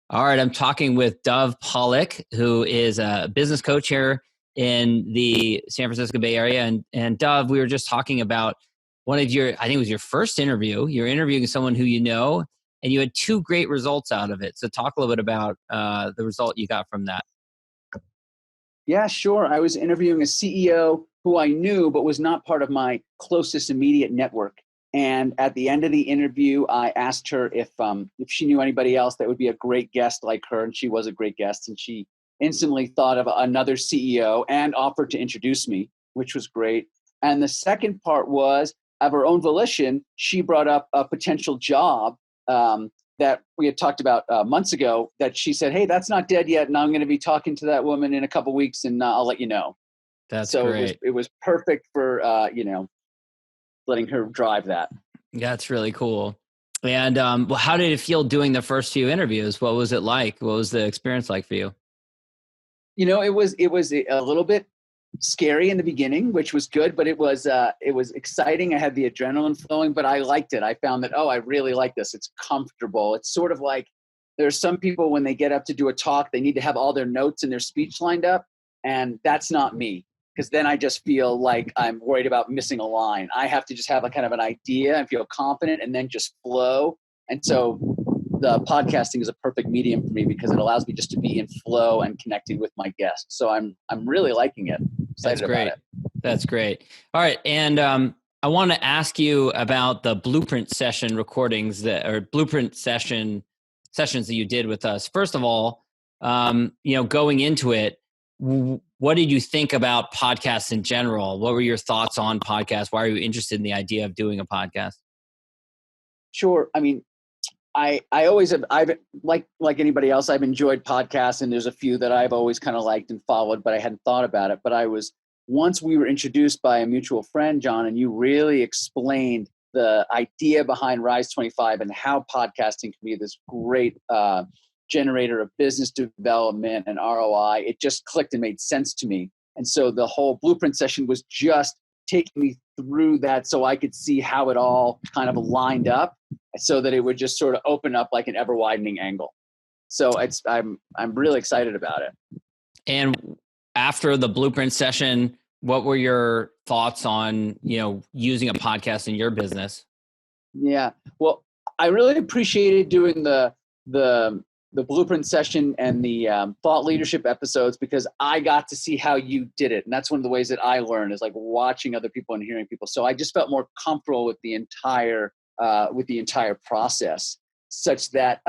All right, I'm talking with Dov Pollack, who is a business coach here in the San Francisco Bay Area. And Dov, we were just talking about one of your, I think it was your first interview. You're interviewing someone who you know, and you had two great results out of it. So talk a little bit about the result you got from that. Yeah, sure. I was interviewing a CEO who I knew, but was not part of my closest immediate network. And at the end of the interview, I asked her if she knew anybody else that would be a great guest like her, and she was a great guest. And she instantly thought of another CEO and offered to introduce me, which was great. And the second part was, of her own volition, she brought up a potential job that we had talked about months ago. That she said, "Hey, that's not dead yet, and I'm going to be talking to that woman in a couple weeks, and I'll let you know." That's so great. It was perfect for letting her drive that. Yeah, that's really cool. And well, how did it feel doing the first few interviews? What was it like? What was the experience like for you? It was a little bit scary in the beginning, which was good, but it was exciting. I had the adrenaline flowing, but I liked it. I found that, I really like this. It's comfortable. It's sort of like there's some people when they get up to do a talk, they need to have all their notes and their speech lined up. And that's not me. Because then I just feel like I'm worried about missing a line. I have to just have a kind of an idea and feel confident and then just flow. And so the podcasting is a perfect medium for me because it allows me just to be in flow and connecting with my guests. So I'm really liking it. Excited about it. That's great. All right. And I want to ask you about the blueprint session recordings blueprint sessions that you did with us. First of all, going into it, what did you think about podcasts in general? What were your thoughts on podcasts? Why are you interested in the idea of doing a podcast? Sure. I mean, I always have, I've like anybody else, I've enjoyed podcasts, and there's a few that I've always kind of liked and followed, but I hadn't thought about it. But once we were introduced by a mutual friend, John, and you really explained the idea behind Rise 25 and how podcasting can be this great generator of business development and ROI, it just clicked and made sense to me. And so the whole blueprint session was just taking me through that so I could see how it all kind of lined up so that it would just sort of open up like an ever widening angle. So I'm really excited about it. And after the blueprint session, what were your thoughts on, using a podcast in your business? Yeah. Well, I really appreciated doing the blueprint session and the thought leadership episodes because I got to see how you did it. And that's one of the ways that I learn is like watching other people and hearing people. So I just felt more comfortable with the entire process such that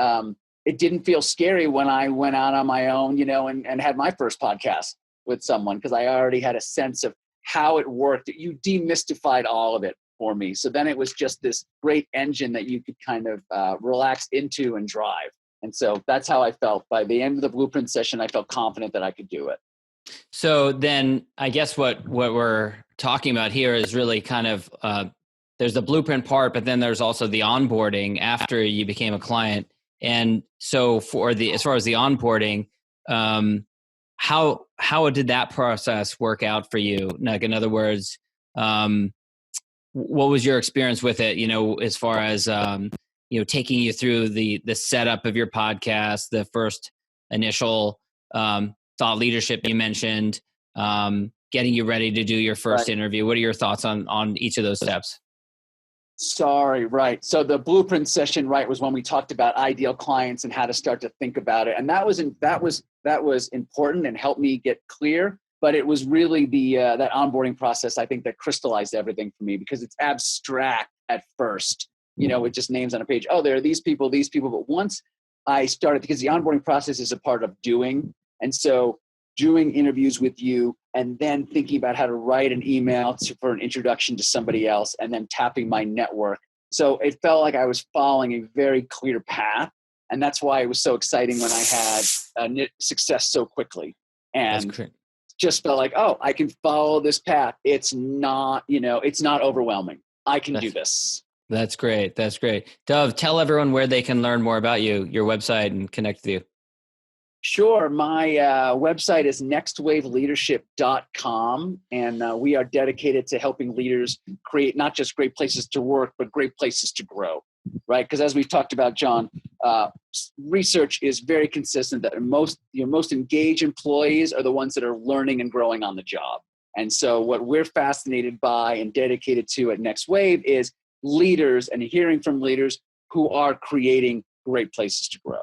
it didn't feel scary when I went out on my own, and had my first podcast with someone because I already had a sense of how it worked. You demystified all of it for me. So then it was just this great engine that you could kind of relax into and drive. And so that's how I felt. By the end of the blueprint session, I felt confident that I could do it. So then I guess what we're talking about here is really kind of, there's the blueprint part, but then there's also the onboarding after you became a client. And so as far as the onboarding, how did that process work out for you? Like, in other words, what was your experience with it, as far as, taking you through the setup of your podcast, the first initial thought leadership you mentioned, getting you ready to do your first interview. What are your thoughts on each of those steps? Right. So the blueprint session, was when we talked about ideal clients and how to start to think about it. And that was important and helped me get clear. But it was really that onboarding process, I think, that crystallized everything for me because it's abstract at first. It just names on a page. Oh, there are these people. But once I started, because the onboarding process is a part of doing. And so doing interviews with you and then thinking about how to write an email for an introduction to somebody else and then tapping my network. So it felt like I was following a very clear path. And that's why it was so exciting when I had success so quickly. And just felt like, I can follow this path. It's not, it's not overwhelming. I can do this. That's great. Dov, tell everyone where they can learn more about you, your website, and connect with you. Sure. My website is nextwaveleadership.com, and we are dedicated to helping leaders create not just great places to work, but great places to grow, right? Because as we've talked about, John, research is very consistent that your most engaged employees are the ones that are learning and growing on the job. And so what we're fascinated by and dedicated to at Next Wave is leaders and hearing from leaders who are creating great places to grow.